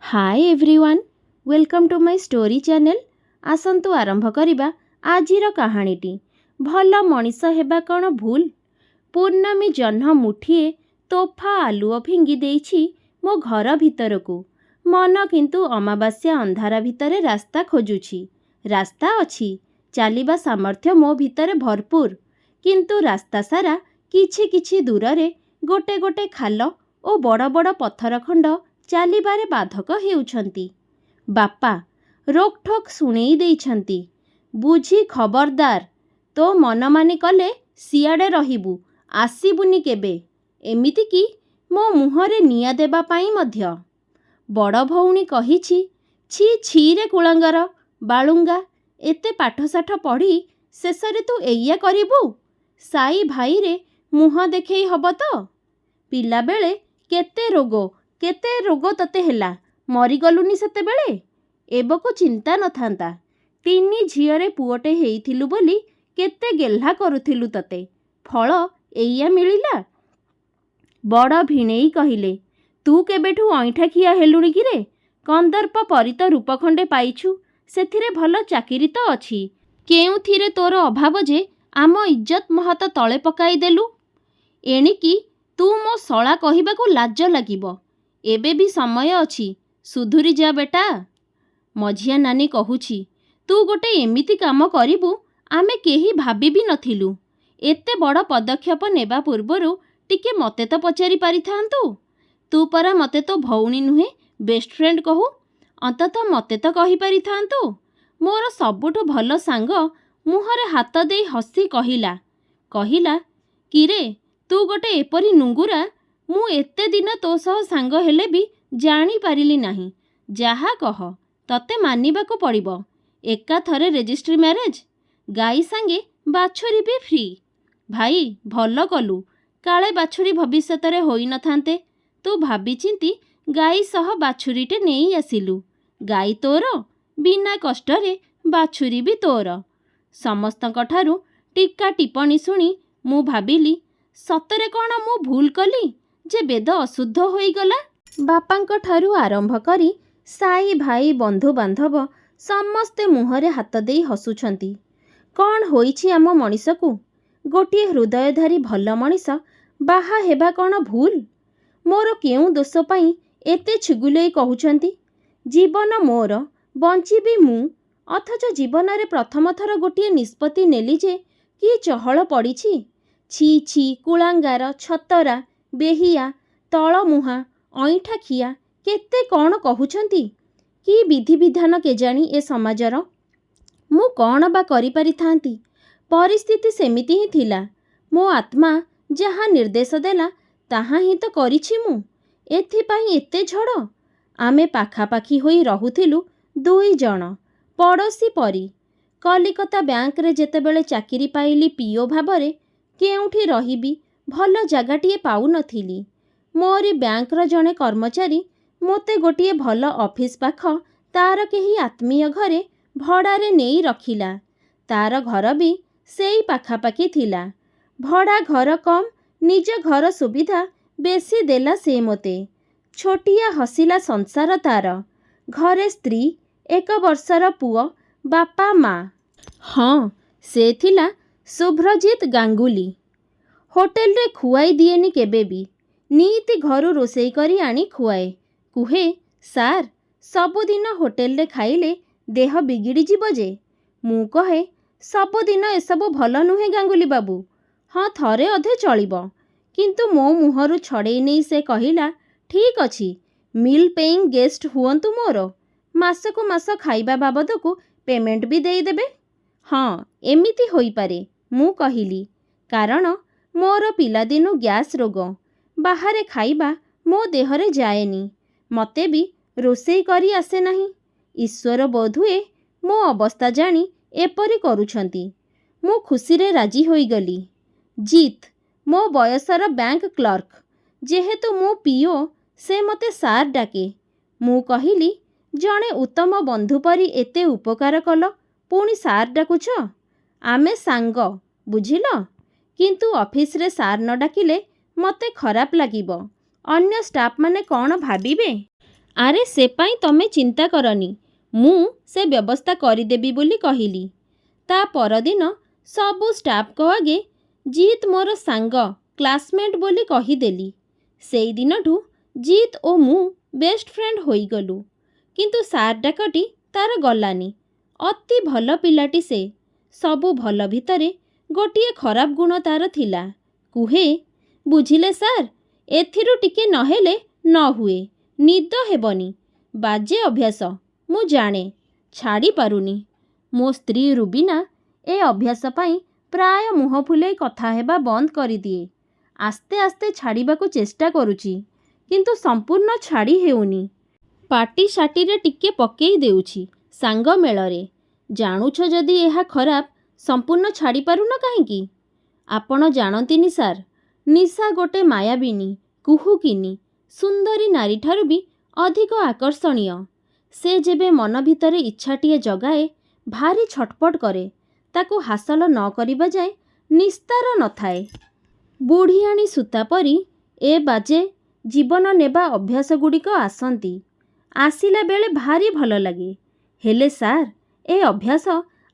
Hi everyone, welcome to my story channel. आसंतु आरंभ करिबा आजिर कहानीटी। भल मनीष हेबा कौन भूल। पूर्णमी जह्न मुठिए तोफा आलुओ फिंगी देइछि मो घर भितरकू। मन किंतु अमावास्या अंधारा भितरे रास्ता खोजुछि। रास्ता अछि, चालिबा सामर्थ्य मो भितरे भरपूर, किंतु रास्ता सारा किछि किछि दूररे गोटे गोटे खाल ओ बड़ बड़ पत्थर खंड चालिबारे बाधक हेउछंती। बापा रोकठोक शुणेई देइछंती, बुझी खबरदार, तो मनमानी कले सियाड़े रहिबु, आसिबुनी केबे। एमिति कि मो मुहरे निया देबा पाई मध्य। बड़ भौणी कहिछि, छि छि रे कुळंगर बाळुंगा, एते पाठसाठ पढ़ी शेषरे तू एइया करिबु? साई भाई रे मुह देखेई हब तो? पिला बेले केते रोग तते हेला, मरिगलुनी सेतेबेले? एबको चिंता न थांता। तिनी झियरे पुओटे हेइथिलु बोली केते गेल्हा करुथिलु तते, फल एइया मिलिला। बड़ भिणेई कहिले, तू केबेठु अइठा खिया हेलुणी किरे? कंदर्प परित रूपखंडे पाइछु, सेथिरे भल चाकिरी तो अछि। केउथिरे तोर अभाव जे आम इज्जत महत तळे पकाई देलु? एणिकी तू मो सळा कहिबाकू लाज लागिब। एबे भी समय अछि, सुधुरी जा बेटा। मझिया नानी कहुछि, तू गोटे एमिति काम करिबु आमे केही भाबी भी नथिलु। एते बड़ पदक्षेप नेबा पूर्वरु टिके मते तो पचारि पारिथांतु। तू परा मते तो भौणी नुहे, बेस्ट फ्रेंड कहू, अंततः मते तो कहि पारिथांतु। मोर सबुठु भल सांग मुहरे हाथ देई हसी कहिला, किरे तू गोटे एपरी नुंगुरा, मु एते दिन तो सह सांग हेले भी जानी पारिली नाही। जाहा कह, तते मानिबाको पड़िबो। एका थरे रेजिस्ट्री मैरेज, गाई सांगे बाछुरी भी फ्री। भाई भल कलु, काले बाछुरी भविष्यतरे होई न थांते। तू भाबी चिंती गाई सह बाछुरीटे नेई आसिलु। गाई तोर, बिना कष्टरे बाछुरी भी तोर। समस्तंक ठारू टीका टिप्पणी शुणी मु भाबिली, सतरे कौन मु भूल कली जे वेद अशुद्ध होईगला। बापांक ठारू आरंभ करी साई भाई बंधु बांधव समस्ते मुहरे हाथ देई हसुछंती। कौन होईछि आम मनीषकू? गोटिए हृदयधारी भल मनीष बाहा हेबा कौन भूल? मोर केउ दोष पाई एते छुगुलेई कहउछंती? जीवन मोर, बंचिबी मु, अथच जीवनरे प्रथम थर गोटिए निष्पत्ति नेली जे कि चहल पड़िछि। छि छि कुळांगार, छतरा, बेहिया, तळमुहा, अइठा खिया केते कौन कहउछंती? कि विधि विधान केजाणी ए समाजर? मु कौन बा करि पारिथांती? परिस्थिति सेमिति ही थिला। मो आत्मा जहाँ निर्देश देला ताहा ही तो करिछि मु। एथिपाई एते झड़? आमे पाखापाखी होई रहुथिलु दुई जण, पड़ोसी परी। कलिकता बैंक रे जेतेबेले चाकिरी पाइली पीओ भाबरे, केउठी रहिबी भल जागाटिए पाउ नथिली। मोरी बैंकर जणे कर्मचारी मोते गोटिए भल ऑफिस पाख तार केही आत्मीय घरे भड़ारे नेई रखिला। तार घर भी सेई पाखापाखी थिला। भड़ा घर कम, निज घर सुविधा बेसी देला से मोते। छोटिया हसिला संसार तार। घरे स्त्री, 1 वर्षर पुओ, बापा माँ। हाँ, से थिला शुभ्रजीत गांगुली। होटेल रे खुआई दिएनी केबे भी, नीति घरू रोसेई करी आनी खुआए। कुहे, सार सबुदिन होटेल रे खाइले देह बिगिड़ी जीव जे। मु कहे, सबुदिन एसबु भल नुहे गांगुली बाबू। हाँ, थरे अधे चलिब। किंतु मो मुहरु छड़ेई नहीं से कहिला, ठीक अछि, मिल पेइंग गेस्ट हुअंतु मोर, मासकु मास खाइबा बाबदकु पेमेंट भी देई देबे। हाँ, एमिति होई पारे, मु कहिली, कारण मोर पिलादिनु गैस रोग। बाहरे खाइबा मो देहरे जाएनी। मते भी रोसेई करी आसे नाही। ईश्वर बोधुए मो अवस्था जानी एपरी करुछंती। मु खुशी रे राजी होई गली। जीत मो बयसर बैंक क्लर्क, जेहेतु मु पीओ से मते सार डाके। मु कहिली, जणे उत्तम बंधु परी एते उपकार कल, पुणी सार डाकुछ? आमे सांग, बुझिल? किंतु ऑफिस रे सार न डाकिले मते खराप लागिब। अन्य स्टाफ माने कौन भाबिबे? ଆରେ ସେ ପାଇଁ ତମେ ଚିନ୍ତା କରନି, ମୁଁ ସେ ବ୍ୟବସ୍ଥା କରିଦେବି ବୋଲି କହିଲି। ତା ପରଦିନ ସବୁ ଷ୍ଟାଫ୍ଙ୍କ ଆଗେ ଜିତ୍ ମୋର ସାଙ୍ଗ କ୍ଲାସମେଟ୍ ବୋଲି କହିଦେଲି। ସେଇଦିନଠୁ ଜିତ୍ ଓ ମୁଁ ବେଷ୍ଟ ଫ୍ରେଣ୍ଡ ହୋଇଗଲୁ। କିନ୍ତୁ ସାର୍ ଡାକଟି ତାର ଗଲାନି। ଅତି ଭଲ ପିଲାଟି ସେ। ସବୁ ଭଲ ଭିତରେ ଗୋଟିଏ ଖରାପ ଗୁଣ ତାର ଥିଲା। କୁହେ, ବୁଝିଲେ ସାର୍, ଏଥିରୁ ଟିକେ ନହେଲେ ନ ହୁଏ। ନିଦ ହେବନି। ବାଜେ ଅଭ୍ୟାସ, ମୁଁ ଜାଣେ, ଛାଡ଼ି ପାରୁନି। ମୋ ସ୍ତ୍ରୀ ରୁବିନା ଏ ଅଭ୍ୟାସ ପାଇଁ ପ୍ରାୟ ମୁହଁ ଫୁଲେଇ କଥା ହେବା ବନ୍ଦ କରିଦିଏ। ଆସ୍ତେ ଆସ୍ତେ ଛାଡ଼ିବାକୁ ଚେଷ୍ଟା କରୁଛି, କିନ୍ତୁ ସମ୍ପୂର୍ଣ୍ଣ ଛାଡ଼ି ହେଉନି। ପାଟି ସାଟିରେ ଟିକେ ପକେଇ ଦେଉଛି ସାଙ୍ଗ ମେଳରେ। ଜାଣୁଛ ଯଦି ଏହା ଖରାପ, ସମ୍ପୂର୍ଣ୍ଣ ଛାଡ଼ିପାରୁନ କାହିଁକି? ଆପଣ ଜାଣନ୍ତିନି ସାର୍, ନିଶା ଗୋଟେ ମାୟାବିନୀ, କୁହୁକିନୀ, ସୁନ୍ଦରୀ ନାରୀଠାରୁ ବି ଅଧିକ ଆକର୍ଷଣୀୟ। ସେ ଯେବେ ମନ ଭିତରେ ଇଚ୍ଛାଟିଏ ଜଗାଏ, ଭାରି ଛଟପଟ କରେ। ତାକୁ ହାସଲ ନ କରିବା ଯାଏ ନିସ୍ତାର ନଥାଏ। ବୁଢ଼ିଆଣୀ ସୂତା ପରି ଏ ବାଜେ ଜୀବନ ନେବା ଅଭ୍ୟାସଗୁଡ଼ିକ ଆସନ୍ତି। ଆସିଲା ବେଳେ ଭାରି ଭଲ ଲାଗେ। ହେଲେ ସାର୍, ଏ ଅଭ୍ୟାସ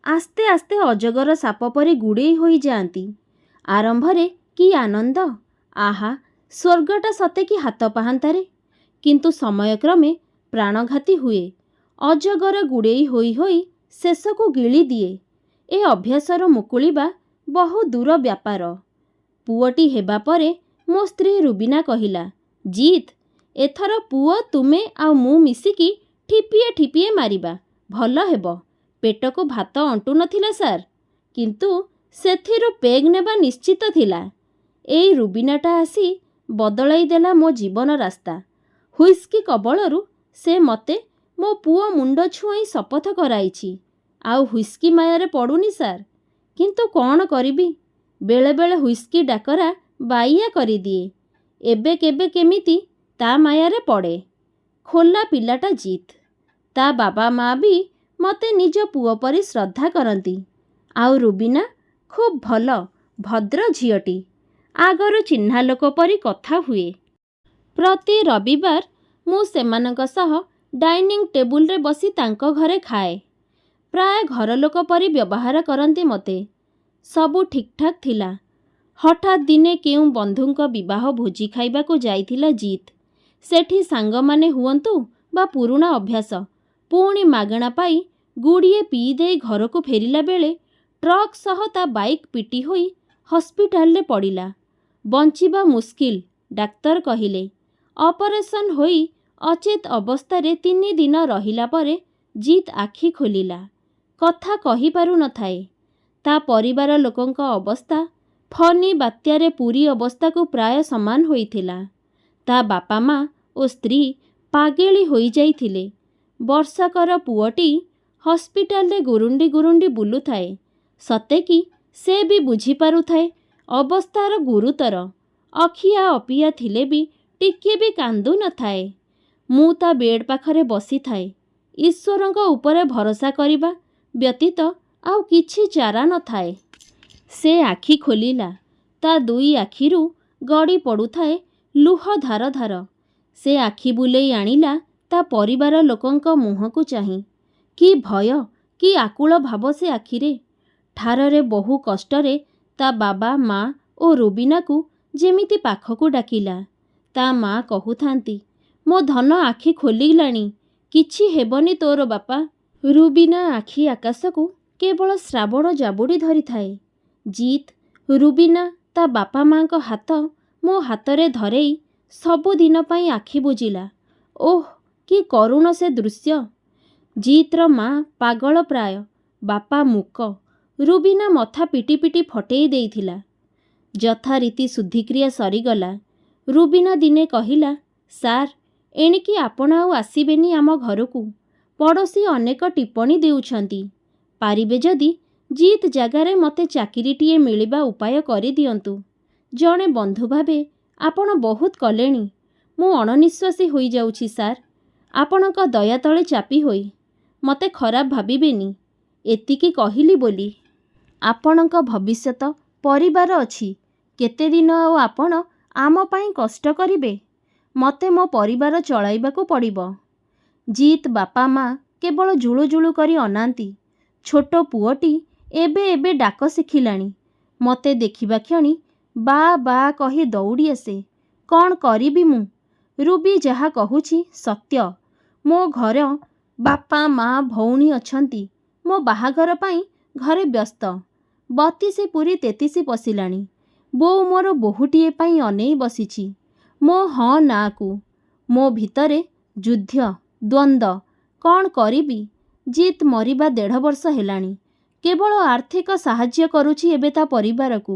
ଆସ୍ତେ ଆସ୍ତେ ଅଜଗର ସାପ ପରି ଗୁଡ଼େଇ ହୋଇଯାଆନ୍ତି। ଆରମ୍ଭରେ କି ଆନନ୍ଦ, ଆହା, ସ୍ୱର୍ଗଟା ସତେ କି ହାତ ପାହାନ୍ତାରେ। କିନ୍ତୁ ସମୟକ୍ରମେ ପ୍ରାଣଘାତୀ ହୁଏ। ଅଜଗର ଗୁଡ଼େଇ ହୋଇ ହୋଇ ଶେଷକୁ ଗିଳିଦିଏ। ଏ ଅଭ୍ୟାସରୁ ମୁକୁଳିବା ବହୁ ଦୂର ବ୍ୟାପାର। ପୁଅଟି ହେବା ପରେ ମୋ ସ୍ତ୍ରୀ ରୁବିନା କହିଲା, ଜିତ୍, ଏଥର ପୁଅ ତୁମେ ଆଉ ମୁଁ ମିଶିକି ଠିପିଏ ଠିପିଏ ମାରିବା, ଭଲ ହେବ। ପେଟକୁ ଭାତ ଅଣ୍ଟୁ ନଥିଲା ସାର୍, କିନ୍ତୁ ସେଥିରୁ ପେଗ୍ ନେବା ନିଶ୍ଚିତ ଥିଲା। ଏଇ ରୁବିନାଟା ଆସି ବଦଳାଇ ଦେଲା ମୋ ଜୀବନ ରାସ୍ତା। ହୁଇସ୍କି କବଳରୁ ସେ ମୋତେ ମୋ ପୁଅ ମୁଣ୍ଡ ଛୁଆଁଇ ଶପଥ କରାଇଛି। ଆଉ ହୁଇସ୍କି ମାୟାରେ ପଡ଼ୁନି ସାର୍। କିନ୍ତୁ କ'ଣ କରିବି, ବେଳେବେଳେ ହୁଇସ୍କି ଡାକରା ବାଇଆ କରିଦିଏ। ଏବେ କେବେ କେମିତି ତା ମାୟାରେ ପଡ଼େ। ଖୋଲା ପିଲାଟା ଜିତ୍। ତା ବାବା ମା ବି ମୋତେ ନିଜ ପୁଅ ପରି ଶ୍ରଦ୍ଧା କରନ୍ତି। ଆଉ ରୁବିନା ଖୁବ୍ ଭଲ, ଭଦ୍ର ଝିଅଟି। ଆଗରୁ ଚିହ୍ନା ଲୋକ ପରି କଥା ହୁଏ। ପ୍ରତି ରବିବାର ମୁଁ ସେମାନଙ୍କ ସହ ଡାଇନିଂ ଟେବୁଲରେ ବସି ତାଙ୍କ ଘରେ ଖାଏ। ପ୍ରାୟ ଘରଲୋକ ପରି ବ୍ୟବହାର କରନ୍ତି ମୋତେ। ସବୁ ଠିକ୍ଠାକ୍ ଥିଲା। ହଠାତ୍ ଦିନେ କେଉଁ ବନ୍ଧୁଙ୍କ ବିବାହ ଭୋଜି ଖାଇବାକୁ ଯାଇଥିଲା ଜିତ୍। ସେଠି ସାଙ୍ଗମାନେ ହୁଅନ୍ତୁ ବା ପୁରୁଣା ଅଭ୍ୟାସ, ପୁଣି ମାଗଣା ପାଇ ଗୁଡ଼ିଏ ପିଇଦେଇ ଘରକୁ ଫେରିଲା ବେଳେ ଟ୍ରକ୍ ସହ ତା ବାଇକ୍ ପିଟି ହୋଇ ହସ୍ପିଟାଲରେ ପଡ଼ିଲା। ବଞ୍ଚିବା ମୁସ୍କିଲ, ଡାକ୍ତର କହିଲେ। ଅପରେସନ୍ ହୋଇ ଅଚେତ ଅବସ୍ଥାରେ 3 ଦିନ ରହିଲା ପରେ ଜିତ୍ ଆଖି ଖୋଲିଲା। କଥା କହିପାରୁ ନଥାଏ। ତା ପରିବାର ଲୋକଙ୍କ ଅବସ୍ଥା ଫନି ବାତ୍ୟାରେ ପୁରୀ ଅବସ୍ଥାକୁ ପ୍ରାୟ ସମାନ ହୋଇଥିଲା। ତା ବାପା ମା ଓ ସ୍ତ୍ରୀ ପାଗେଳି ହୋଇଯାଇଥିଲେ। ବର୍ଷକର ପୁଅଟି ହସ୍ପିଟାଲରେ ଗୁରୁଣ୍ଡି ଗୁରୁଣ୍ଡି ବୁଲୁଥାଏ। ସତେକି ସେ ବି ବୁଝିପାରୁଥାଏ ଅବସ୍ଥାର ଗୁରୁତର। ଅଖିଆ ଅପିଆ ଥିଲେ ବି ଟିକିଏ ବି କାନ୍ଦୁ ନଥାଏ। ମୁଁ ତା ବେଡ୍ ପାଖରେ ବସିଥାଏ। ଈଶ୍ୱରଙ୍କ ଉପରେ ଭରସା କରିବା ବ୍ୟତୀତ ଆଉ କିଛି ଚାରା ନଥାଏ। ସେ ଆଖି ଖୋଲିଲା। ତା 2 ଆଖିରୁ ଗଡ଼ି ପଡ଼ୁଥାଏ ଲୁହ ଧାର ଧାର। ସେ ଆଖି ବୁଲେଇ ଆଣିଲା ତା ପରିବାର ଲୋକଙ୍କ ମୁହଁକୁ ଚାହିଁ। କି ଭୟ, କି ଆକୁଳ ଭାବ ସେ ଆଖିରେ। ଠାରରେ ବହୁ କଷ୍ଟରେ ତା ବାବା ମା ଓ ରୁବିନାକୁ ଯେମିତି ପାଖକୁ ଡାକିଲା। ତା ମା କହୁଥାନ୍ତି, ମୋ ଧନ ଆଖି ଖୋଲିଲାଣି, କିଛି ହେବନି ତୋର ବାପା। ରୁବିନା ଆଖି ଆକାଶକୁ କେବଳ ଶ୍ରାବଣ ଜାବୁଡ଼ି ଧରିଥାଏ। ଜିତ୍, ରୁବିନା ତା ବାପା ମାଙ୍କ ହାତ ମୋ ହାତରେ ଧରେଇ ସବୁଦିନ ପାଇଁ ଆଖି ବୁଜିଲା। ଓଃ, କି କରୁଣ ସେ ଦୃଶ୍ୟ। ଜିତ୍ର ମା ପାଗଳ ପ୍ରାୟ, ବାପା ମୂକ। ରୁବିନା ମଥା ପିଟି ପିଟି ଫଟେଇ ଦେଇଥିଲା। ଯଥାରୀତି ଶୁଦ୍ଧିକ୍ରିୟା ସରିଗଲା। ରୁବିନା ଦିନେ କହିଲା, ସାର୍, ଏଣିକି ଆପଣ ଆଉ ଆସିବେନି ଆମ ଘରକୁ। ପଡ଼ୋଶୀ ଅନେକ ଟିପ୍ପଣୀ ଦେଉଛନ୍ତି। ପାରିବେ ଯଦି ଜିତ୍ ଜାଗାରେ ମୋତେ ଚାକିରିଟିଏ ମିଳିବା ଉପାୟ କରିଦିଅନ୍ତୁ। ଜଣେ ବନ୍ଧୁ ଭାବେ ଆପଣ ବହୁତ କଲେଣି। ମୁଁ ଅଣନିଶ୍ୱାସୀ ହୋଇଯାଉଛି ସାର୍। ଆପଣଙ୍କ ଦୟା ତଳେ ଚାପି ହୋଇ। ମୋତେ ଖରାପ ଭାବିବେନି। ଏତିକି କହିଲି ବୋଲି। ଆପଣଙ୍କ ଭବିଷ୍ୟତ, ପରିବାର ଅଛି। କେତେଦିନ ଆଉ ଆପଣ ଆମ ପାଇଁ କଷ୍ଟ କରିବେ? ମୋତେ ମୋ ପରିବାର ଚଳାଇବାକୁ ପଡ଼ିବ। ଜିତ୍ ବାପା ମା କେବଳ ଜୁଳୁ ଜୁଳୁ କରି ଅନାନ୍ତି। ଛୋଟ ପୁଅଟି ଏବେ ଏବେ ଡାକ ଶିଖିଲାଣି। ମୋତେ ଦେଖିବା କ୍ଷଣି ବା ବା କହି ଦୌଡ଼ି ଆସେ। କ'ଣ କରିବି ମୁଁ? ରୁବି ଯାହା କହୁଛି ସତ୍ୟ। ମୋ ଘର ବାପା ମା ଭଉଣୀ ଅଛନ୍ତି। ମୋ ବାହାଘର ପାଇଁ ଘରେ ବ୍ୟସ୍ତ। 32 ପୁରି 33 ପଶିଲାଣି। ବୋଉ ମୋର ବୋହୂଟିଏ ପାଇଁ ଅନେଇ ବସିଛି ମୋ ହଁ ନାଁକୁ। ମୋ ଭିତରେ ଯୁଦ୍ଧ ଦ୍ୱନ୍ଦ୍ୱ। କ'ଣ କରିବି? ଜିତ୍ ମରିବା 1.5 ବର୍ଷ ହେଲାଣି। କେବଳ ଆର୍ଥିକ ସାହାଯ୍ୟ କରୁଛି ଏବେ ତା ପରିବାରକୁ।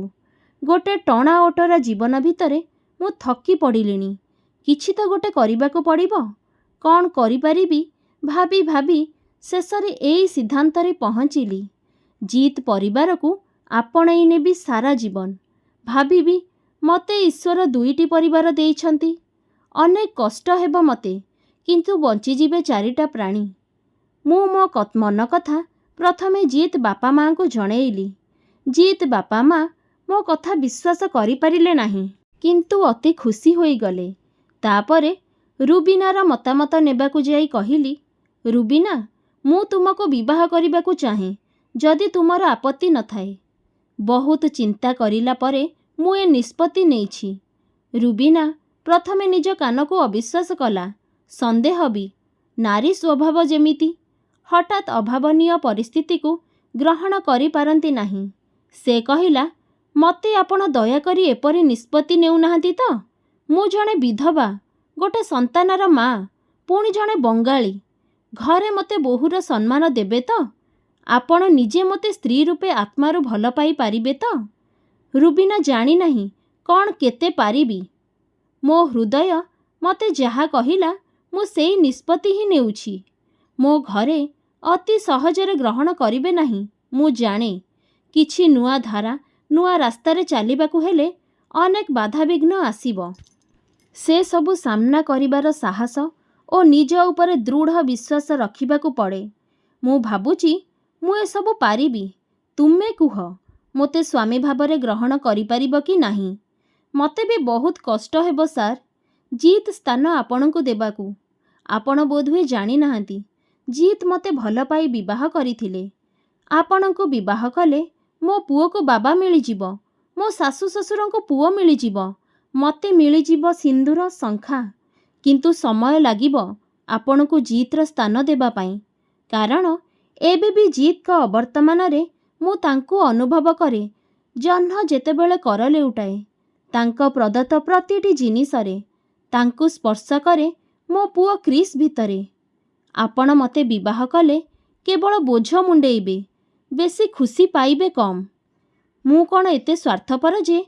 ଗୋଟେ ଟଣା ଓଟରା ଜୀବନ ଭିତରେ ମୁଁ ଥକି ପଡ଼ିଲିଣି। କିଛି ତ ଗୋଟେ କରିବାକୁ ପଡ଼ିବ। କ'ଣ କରିପାରିବି ଭାବି ଭାବି ଶେଷରେ ଏଇ ସିଦ୍ଧାନ୍ତରେ ପହଞ୍ଚିଲି। ଜିତ୍ ପରିବାରକୁ ଆପଣେଇ ନେବି ସାରା ଜୀବନ। ଭାବିବି ମୋତେ ଈଶ୍ୱର 2ଟି ପରିବାର ଦେଇଛନ୍ତି। ଅନେକ କଷ୍ଟ ହେବ ମୋତେ, କିନ୍ତୁ ବଞ୍ଚିଯିବେ 4ଟା ପ୍ରାଣୀ। ମୁଁ ମୋ ମନ କଥା ପ୍ରଥମେ ଜିତ୍ ବାପା ମାଆଙ୍କୁ ଜଣେଇଲି। ଜିତ୍ ବାପା ମା ମୋ କଥା ବିଶ୍ୱାସ କରିପାରିଲେ ନାହିଁ, କିନ୍ତୁ ଅତି ଖୁସି ହୋଇଗଲେ। ତାପରେ ରୁବିନାର ମତାମତ ନେବାକୁ ଯାଇ କହିଲି, ରୁବିନା, ମୁଁ ତୁମକୁ ବିବାହ କରିବାକୁ ଚାହେଁ ଯଦି ତୁମର ଆପତ୍ତି ନଥାଏ। ବହୁତ ଚିନ୍ତା କରିଲା ପରେ ମୁଁ ଏ ନିଷ୍ପତ୍ତି ନେଇଛି। ରୁବିନା ପ୍ରଥମେ ନିଜ କାନକୁ ଅବିଶ୍ୱାସ କଲା। ସନ୍ଦେହ ବି। ନାରୀ ସ୍ୱଭାବ ଯେମିତି। ହଠାତ୍ ଅଭାବନୀୟ ପରିସ୍ଥିତିକୁ ଗ୍ରହଣ କରିପାରନ୍ତି ନାହିଁ। ସେ କହିଲା, ମୋତେ ଆପଣ ଦୟାକରି ଏପରି ନିଷ୍ପତ୍ତି ନେଉନାହାନ୍ତି ତ? ମୁଁ ଜଣେ ବିଧବା, ଗୋଟେ ସନ୍ତାନର ମା, ପୁଣି ଜଣେ ବଙ୍ଗାଳୀ। ଘରେ ମୋତେ ବୋହୂର ସମ୍ମାନ ଦେବେ ତ? ଆପଣ ନିଜେ ମୋତେ ସ୍ତ୍ରୀ ରୂପେ ଆତ୍ମାରୁ ଭଲ ପାଇ ପାରିବେ ତ? ରୁବିନା ଜାଣିନାହିଁ କ'ଣ କେତେ ପାରିବି। ମୋ ହୃଦୟ ମୋତେ ଯାହା କହିଲା ମୁଁ ସେଇ ନିଷ୍ପତ୍ତି ହିଁ ନେଉଛି। ମୋ ଘରେ ଅତି ସହଜରେ ଗ୍ରହଣ କରିବେ ନାହିଁ ମୁଁ ଜାଣେ। କିଛି ନୂଆ ଧାରା ନୂଆ ରାସ୍ତାରେ ଚାଲିବାକୁ ହେଲେ ଅନେକ ବାଧାବିଘ୍ନ ଆସିବ। ସେ ସବୁ ସାମ୍ନା କରିବାର ସାହସ ଓ ନିଜ ଉପରେ ଦୃଢ଼ ବିଶ୍ୱାସ ରଖିବାକୁ ପଡ଼େ। ମୁଁ ଭାବୁଛି ମୁଁ ଏସବୁ ପାରିବି। ତୁମେ କୁହ, ମୋତେ ସ୍ୱାମୀ ଭାବରେ ଗ୍ରହଣ କରିପାରିବ କି ନାହିଁ? ମୋତେ ବି ବହୁତ କଷ୍ଟ ହେବ ସାର୍, ଜିତ୍ ସ୍ଥାନ ଆପଣଙ୍କୁ ଦେବାକୁ। ଆପଣ ବୋଧହୁଏ ଜାଣିନାହାନ୍ତି, ଜିତ୍ ମୋତେ ଭଲ ପାଇ ବିବାହ କରିଥିଲେ। ଆପଣଙ୍କୁ ବିବାହ କଲେ ମୋ ପୁଅକୁ ବାବା ମିଳିଯିବ, ମୋ ଶାଶୁ ଶ୍ୱଶୁରଙ୍କୁ ପୁଅ ମିଳିଯିବ, ମୋତେ ମିଳିଯିବ ସିନ୍ଦୁର ଶଙ୍ଖା। କିନ୍ତୁ ସମୟ ଲାଗିବ ଆପଣଙ୍କୁ ଜିତ୍ର ସ୍ଥାନ ଦେବା ପାଇଁ। କାରଣ ଏବେ ବି ଜିତ୍ଙ୍କ ଅବର୍ତ୍ତମାନରେ ମୁଁ ତାଙ୍କୁ ଅନୁଭବ କରେ। ଜହ୍ନ ଯେତେବେଳେ କର ଲେଉଟାଏ, ତାଙ୍କ ପ୍ରଦତ୍ତ ପ୍ରତିଟି ଜିନିଷରେ ତାଙ୍କୁ ସ୍ପର୍ଶ କରେ ମୋ ପୁଅ କ୍ରିସ୍ ଭିତରେ। ଆପଣ ମୋତେ ବିବାହ କଲେ କେବଳ ବୋଝ ମୁଣ୍ଡେଇବେ, ବେଶୀ ଖୁସି ପାଇବେ କମ୍। ମୁଁ କ'ଣ ଏତେ ସ୍ୱାର୍ଥପର ଯେ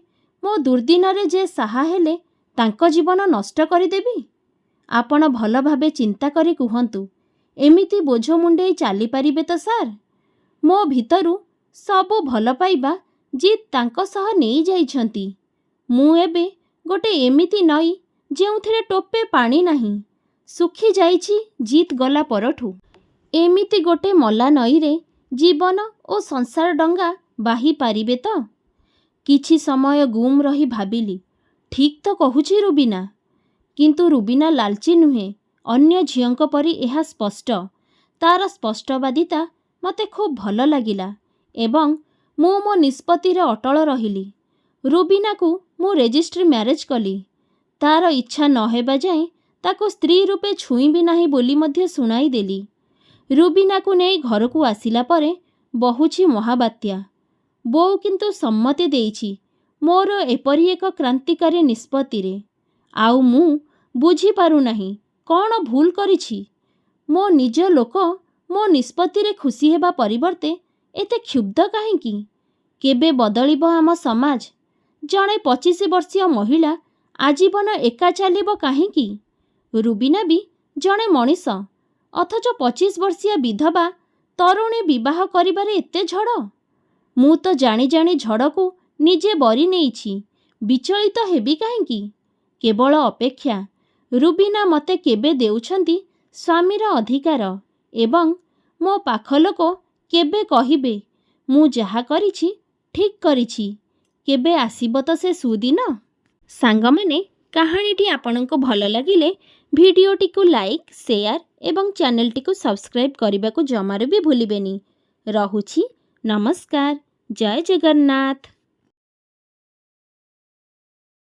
ମୋ ଦୁର୍ଦ୍ଦିନରେ ଯେ ସାହା ହେଲେ ତାଙ୍କ ଜୀବନ ନଷ୍ଟ କରିଦେବି? ଆପଣ ଭଲ ଭାବେ ଚିନ୍ତା କରି କୁହନ୍ତୁ, ଏମିତି ବୋଝ ମୁଣ୍ଡେଇ ଚାଲିପାରିବେ ତ ସାର୍? ମୋ ଭିତରୁ ସବୁ ଭଲ ପାଇବା ଜିତ୍ ତାଙ୍କ ସହ ନେଇଯାଇଛନ୍ତି। ମୁଁ ଏବେ ଗୋଟେ ଏମିତି ନଈ ଯେଉଁଥିରେ ଟୋପେ ପାଣି ନାହିଁ। ଶୁଖିଯାଇଛି ଜିତ୍ ଗଲା ପରଠୁ। ଏମିତି ଗୋଟେ ମଲା ନଈରେ ଜୀବନ ଓ ସଂସାର ଡଙ୍ଗା ବାହି ପାରିବେ ତ? କିଛି ସମୟ ଗୁମ୍ ରହି ଭାବିଲି, ଠିକ୍ ତ କହୁଛି ରୁବିନା। କିନ୍ତୁ ରୁବିନା ଲାଲଚି ନୁହେଁ, ଅନ୍ୟ ଝିଅଙ୍କ ପରି ଏହା ସ୍ପଷ୍ଟ। ତାର ସ୍ପଷ୍ଟବାଦିତା ମୋତେ ଖୁବ୍ ଭଲ ଲାଗିଲା ଏବଂ ମୁଁ ମୋ ନିଷ୍ପତ୍ତିରେ ଅଟଳ ରହିଲି। ରୁବିନାକୁ ମୁଁ ରେଜିଷ୍ଟ୍ରି ମ୍ୟାରେଜ୍ କଲି। ତାର ଇଚ୍ଛା ନ ହେବା ଯାଏଁ ତାକୁ ସ୍ତ୍ରୀ ରୂପେ ଛୁଇଁବି ନାହିଁ ବୋଲି ମଧ୍ୟ ଶୁଣାଇ ଦେଲି। ରୁବିନାକୁ ନେଇ ଘରକୁ ଆସିଲା ପରେ ବହୁଛି ମହାବାତ୍ୟା। ବୋଉ କିନ୍ତୁ ସମ୍ମତି ଦେଇଛି ମୋର ଏପରି ଏକ କ୍ରାନ୍ତିକାରୀ ନିଷ୍ପତ୍ତିରେ। ଆଉ ମୁଁ ବୁଝିପାରୁନାହିଁ କ'ଣ ଭୁଲ କରିଛି। ମୋ ନିଜ ଲୋକ ମୋ ନିଷ୍ପତ୍ତିରେ ଖୁସି ହେବା ପରିବର୍ତ୍ତେ ଏତେ କ୍ଷୁବ୍ଧ କାହିଁକି? କେବେ ବଦଳିବ ଆମ ସମାଜ? ଜଣେ 25 ବର୍ଷୀୟ ମହିଳା ଆଜୀବନ ଏକା ଚାଲିବ କାହିଁକି? ରୁବିନା ବି ଜଣେ ମଣିଷ, ଅଥଚ 25 ବର୍ଷୀୟ ବିଧବା ତରୁଣୀ ବିବାହ କରିବାରେ ଏତେ ଝଡ଼। ମୁଁ ତ ଜାଣି ଜାଣି ଝଡ଼କୁ ନିଜେ ବରି ନେଇଛି। ବିଚଳିତ ହେବି କାହିଁକି? କେବଳ ଅପେକ୍ଷା। ରୁବିନା ମୋତେ କେବେ ଦେଉଛନ୍ତି ସ୍ୱାମୀର ଅଧିକାର ଏବଂ ମୋ ପାଖ ଲୋକ କେବେ କହିବେ ମୁଁ ଯାହା କରିଛି ଠିକ୍ କରିଛି। କେବେ ଆସିବ ତ ସେ ସୁଦିନ? ସାଙ୍ଗମାନେ, କାହାଣୀଟି ଆପଣଙ୍କୁ ଭଲ ଲାଗିଲେ ଭିଡ଼ିଓଟିକୁ ଲାଇକ୍, ସେୟାର ଏବଂ ଚ୍ୟାନେଲଟିକୁ ସବସ୍କ୍ରାଇବ୍ କରିବାକୁ ଜମାରୁ ବି ଭୁଲିବେନି। ରହୁଛି। ନମସ୍କାର। ଜୟ ଜଗନ୍ନାଥ।